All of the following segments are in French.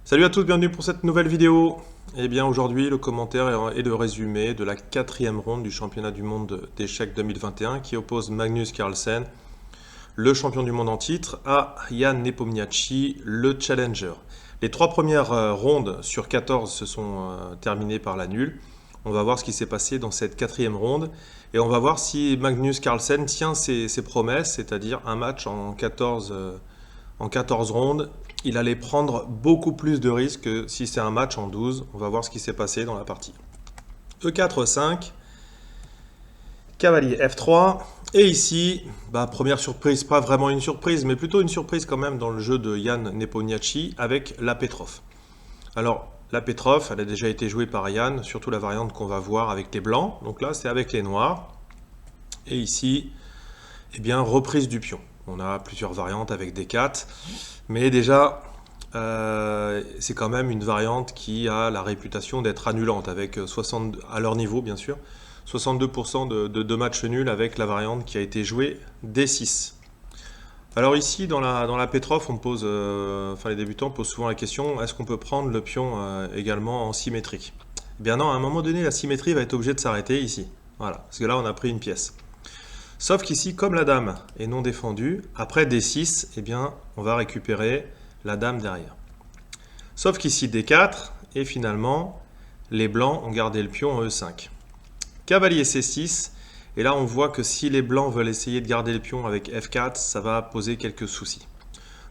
Salut à tous, bienvenue pour cette nouvelle vidéo. Et bien aujourd'hui, le commentaire est le résumé de la 4e ronde du championnat du monde d'échecs 2021 qui oppose Magnus Carlsen, le champion du monde en titre, à Jan Nepomniachtchi, le challenger. Les 3 premières rondes sur 14 se sont terminées par la nulle. On va voir ce qui s'est passé dans cette 4e ronde et on va voir si Magnus Carlsen tient ses promesses, c'est-à-dire un match en 14 rondes. Il allait prendre beaucoup plus de risques que si c'est un match en 12. On va voir ce qui s'est passé dans la partie. E4, E5, cavalier F3. Et ici, première surprise, pas vraiment une surprise, mais plutôt une surprise quand même dans le jeu de Jan Nepomniachtchi avec la Petrov. Alors, la Petrov, elle a déjà été jouée par Jan, surtout la variante qu'on va voir avec les blancs. Donc là, c'est avec les noirs. Et ici, eh bien, reprise du pion. On a plusieurs variantes avec D4. Mais déjà, c'est quand même une variante qui a la réputation d'être annulante, avec 60, à leur niveau bien sûr, 62% de matchs nuls avec la variante qui a été jouée D6. Alors ici, dans la Petrov, on pose, les débutants posent souvent la question, est-ce qu'on peut prendre le pion également en symétrique? Eh bien non, à un moment donné, la symétrie va être obligée de s'arrêter ici. Voilà, parce que là, on a pris une pièce. Sauf qu'ici, comme la dame est non défendue, après D6, eh bien, on va récupérer la dame derrière. Sauf qu'ici, D4, et finalement, les blancs ont gardé le pion en E5. Cavalier C6, et là, on voit que si les blancs veulent essayer de garder le pion avec F4, ça va poser quelques soucis.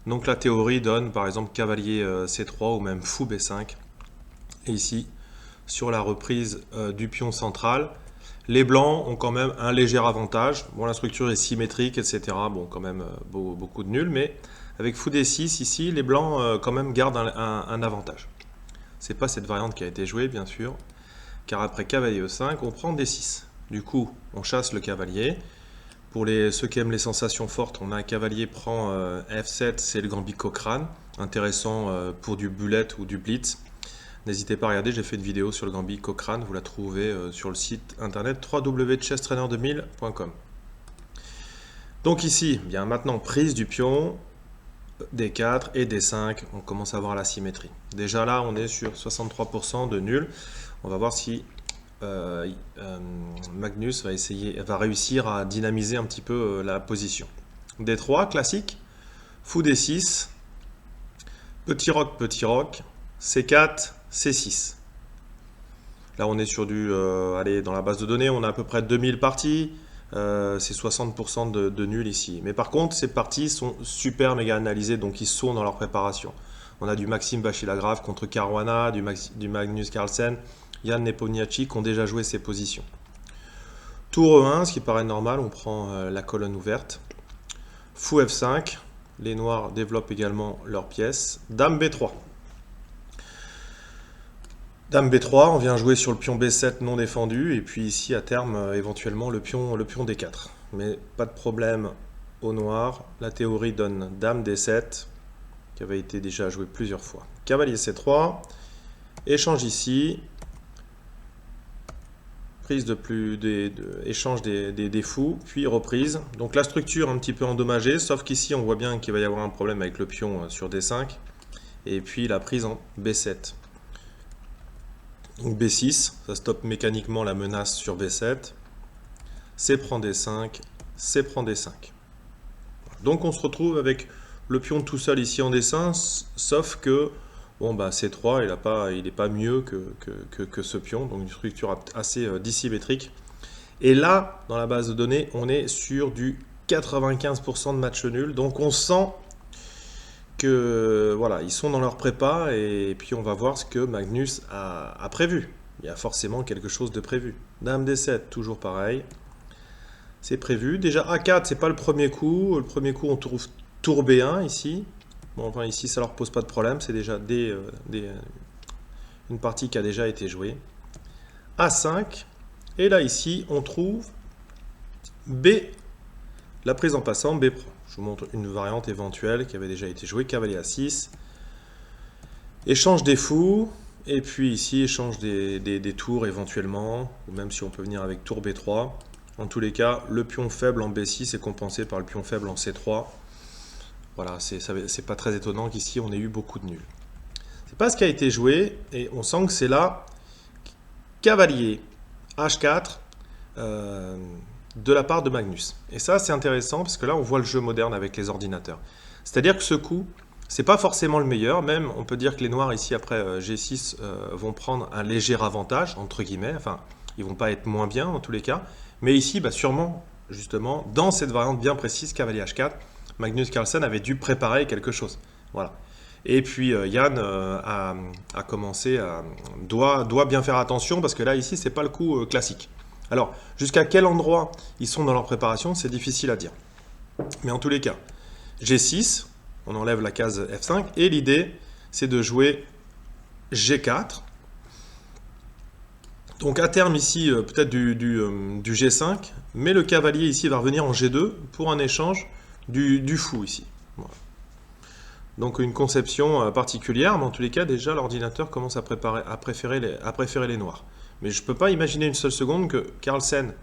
Donc la théorie donne, par exemple, cavalier C3 ou même fou B5. Et ici, sur la reprise du pion central, les blancs ont quand même un léger avantage. Bon, la structure est symétrique, etc. Bon, quand même beaucoup de nuls, mais avec fou D6, ici, les blancs quand même gardent un avantage. C'est pas cette variante qui a été jouée, bien sûr, car après cavalier E5, on prend D6. Du coup, on chasse le cavalier. Pour ceux qui aiment les sensations fortes, on a un cavalier prend F7, c'est le gambit Cochrane, intéressant pour du bullet ou du blitz. N'hésitez pas à regarder, j'ai fait une vidéo sur le gambit Cochrane, vous la trouvez sur le site internet www.chesstrainer2000.com. Donc ici, bien maintenant prise du pion, D4 et D5, on commence à voir la symétrie. Déjà là, on est sur 63% de nul. On va voir si Magnus va réussir à dynamiser un petit peu la position. D3, classique, fou D6, petit roc, C4, C6. Là, on est sur dans la base de données, on a à peu près 2000 parties. C'est 60% de nuls ici. Mais par contre, ces parties sont super méga analysées, donc ils sont dans leur préparation. On a du Maxime Bachilagrave contre Caruana, du Magnus Carlsen, Jan Nepomniachtchi qui ont déjà joué ces positions. Tour E1, ce qui paraît normal, on prend la colonne ouverte. Fou F5, les noirs développent également leurs pièces. Dame B3. Dame B3, on vient jouer sur le pion B7 non défendu, et puis ici à terme éventuellement le pion D4. Mais pas de problème au noir, la théorie donne Dame D7, qui avait été déjà joué plusieurs fois. Cavalier C3, échange ici, prise échange des fous, puis reprise. Donc la structure un petit peu endommagée, sauf qu'ici on voit bien qu'il va y avoir un problème avec le pion sur D5, et puis la prise en B7. Donc B6, ça stoppe mécaniquement la menace sur B7. C prend D5, C prend D5. Donc on se retrouve avec le pion tout seul ici en D5, sauf que C3, il n'est pas mieux que ce pion, donc une structure assez dissymétrique. Et là, dans la base de données, on est sur du 95% de matchs nuls, donc on sent que voilà, ils sont dans leur prépa et puis on va voir ce que Magnus a prévu. Il y a forcément quelque chose de prévu. Dame D7, toujours pareil. C'est prévu. Déjà A4, c'est pas le premier coup. Le premier coup, on trouve tour B1 ici. Bon, enfin ici, ça leur pose pas de problème. C'est déjà une partie qui a déjà été jouée. A5. Et là, ici, on trouve B. La prise en passant, B prend. Je vous montre une variante éventuelle qui avait déjà été jouée. Cavalier A6. Échange des fous. Et puis ici, échange des tours éventuellement. Ou même si on peut venir avec tour B3. En tous les cas, le pion faible en B6 est compensé par le pion faible en C3. Voilà, c'est pas très étonnant qu'ici on ait eu beaucoup de nuls. C'est pas ce qui a été joué, et on sent que c'est là cavalier H4 de la part de Magnus. Et ça, c'est intéressant parce que là, on voit le jeu moderne avec les ordinateurs. C'est-à-dire que ce coup, c'est pas forcément le meilleur. Même, on peut dire que les noirs ici après G6 vont prendre un léger avantage entre guillemets. Enfin, ils vont pas être moins bien en tous les cas. Mais ici, bah, sûrement, justement, dans cette variante bien précise, cavalier H4, Magnus Carlsen avait dû préparer quelque chose. Voilà. Et puis Yann a commencé doit bien faire attention parce que là ici c'est pas le coup classique. Alors jusqu'à quel endroit ils sont dans leur préparation, c'est difficile à dire. Mais en tous les cas, G6, on enlève la case F5 et l'idée c'est de jouer G4. Donc à terme ici peut-être du G5, mais le cavalier ici va revenir en G2 pour un échange du fou ici. Voilà. Donc une conception particulière, mais en tous les cas, déjà, l'ordinateur commence à préférer les noirs. Mais je ne peux pas imaginer une seule seconde que Carlsen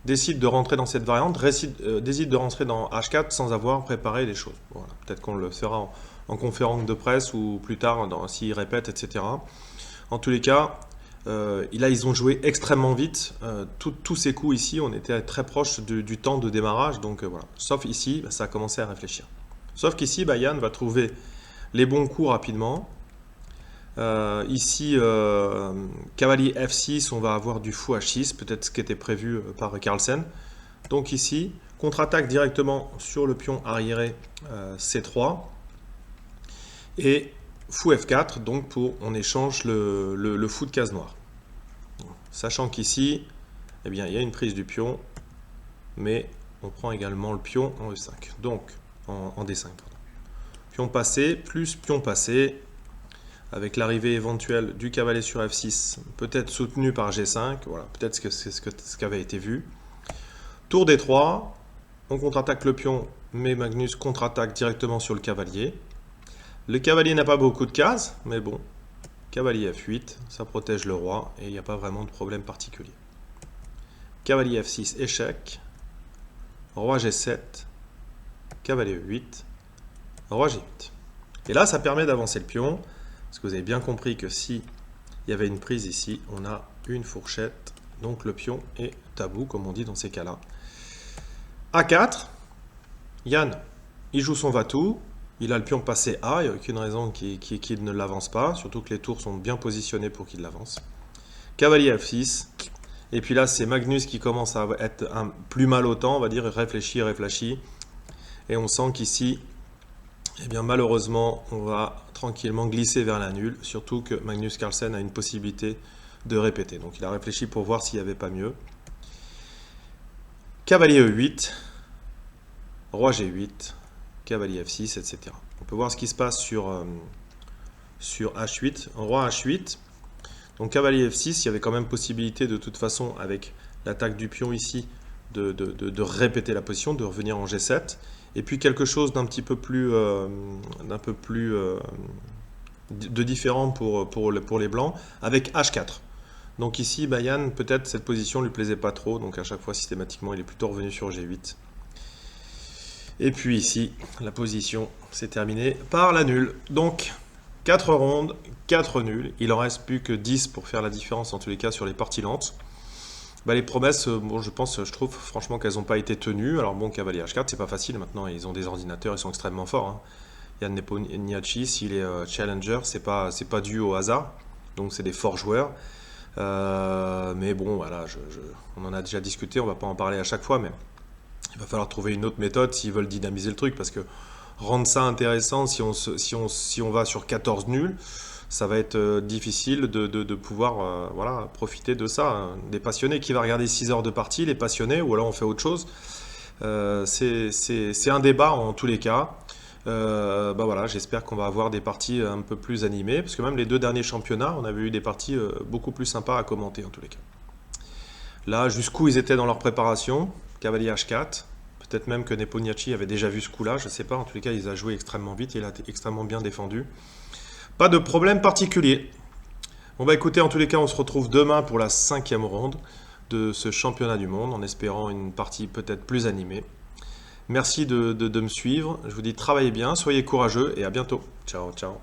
décide de rentrer dans cette variante, décide de rentrer dans H4 sans avoir préparé les choses. Voilà. Peut-être qu'on le fera en conférence de presse ou plus tard s'il répète, etc. En tous les cas, là, ils ont joué extrêmement vite. Tous ces coups ici, on était très proche du temps de démarrage. Donc voilà. Sauf ici, ça a commencé à réfléchir. Sauf qu'ici, Yann va trouver les bons coups rapidement. Ici, cavalier F6, on va avoir du fou H6, peut-être ce qui était prévu par Carlsen. Donc ici, contre-attaque directement sur le pion arriéré C3. Et fou F4, donc on échange le fou de case noire. Sachant qu'ici, eh bien, il y a une prise du pion, mais on prend également le pion en E5. Donc, en D5. Pardon. Pion passé plus pion passé, avec l'arrivée éventuelle du cavalier sur F6, peut-être soutenu par G5, voilà, peut-être que c'est ce qui avait été vu. Tour D3, on contre-attaque le pion, mais Magnus contre-attaque directement sur le cavalier. Le cavalier n'a pas beaucoup de cases, mais bon, cavalier F8, ça protège le roi, et il n'y a pas vraiment de problème particulier. Cavalier F6, échec, roi G7, cavalier E8, roi G8. Et là, ça permet d'avancer le pion, parce que vous avez bien compris que si il y avait une prise ici, on a une fourchette, donc le pion est tabou, comme on dit dans ces cas-là. A4, Yann, il joue son va-tout, il a le pion passé A, il n'y a aucune raison qu'il ne l'avance pas, surtout que les tours sont bien positionnés pour qu'il l'avance. Cavalier F6, et puis là, c'est Magnus qui commence à être plus mal au temps, on va dire, réfléchit. Et on sent qu'ici, eh bien, malheureusement, on va tranquillement glisser vers la nulle, surtout que Magnus Carlsen a une possibilité de répéter. Donc il a réfléchi pour voir s'il n'y avait pas mieux. Cavalier E8, roi G8, cavalier F6, etc. On peut voir ce qui se passe sur H8, roi H8. Donc cavalier F6, il y avait quand même possibilité de toute façon, avec l'attaque du pion ici, de répéter la position, de revenir en G7. Et puis quelque chose d'un peu plus différent pour les blancs, avec H4. Donc ici, Yann, peut-être cette position ne lui plaisait pas trop, donc à chaque fois, systématiquement, il est plutôt revenu sur G8. Et puis ici, la position s'est terminée par la nulle. Donc, 4 rondes, 4 nuls. Il en reste plus que 10 pour faire la différence, en tous les cas, sur les parties lentes. Les promesses, bon, je trouve franchement qu'elles n'ont pas été tenues. Alors bon, cavalier H4, c'est pas facile maintenant, ils ont des ordinateurs, ils sont extrêmement forts. Hein. Yann Nepomniachtchi, s'il est challenger, c'est pas dû au hasard, donc c'est des forts joueurs. Mais bon, voilà, on en a déjà discuté, on va pas en parler à chaque fois, mais il va falloir trouver une autre méthode s'ils veulent dynamiser le truc, parce que rendre ça intéressant, si on va sur 14 nuls, ça va être difficile de pouvoir voilà, profiter de ça. Hein. Des passionnés, qui va regarder 6 heures de partie, les passionnés, ou alors on fait autre chose. C'est un débat en tous les cas. Voilà, j'espère qu'on va avoir des parties un peu plus animées, parce que même les 2 derniers championnats, on avait eu des parties beaucoup plus sympas à commenter en tous les cas. Là, jusqu'où ils étaient dans leur préparation, cavalier H4, peut-être même que Nepomniachtchi avait déjà vu ce coup-là, je ne sais pas, en tous les cas, il a joué extrêmement vite, il a extrêmement bien défendu. Pas de problème particulier. Bon écoutez, en tous les cas, on se retrouve demain pour la 5e ronde de ce championnat du monde, en espérant une partie peut-être plus animée. Merci de me suivre, je vous dis travaillez bien, soyez courageux et à bientôt. Ciao, ciao.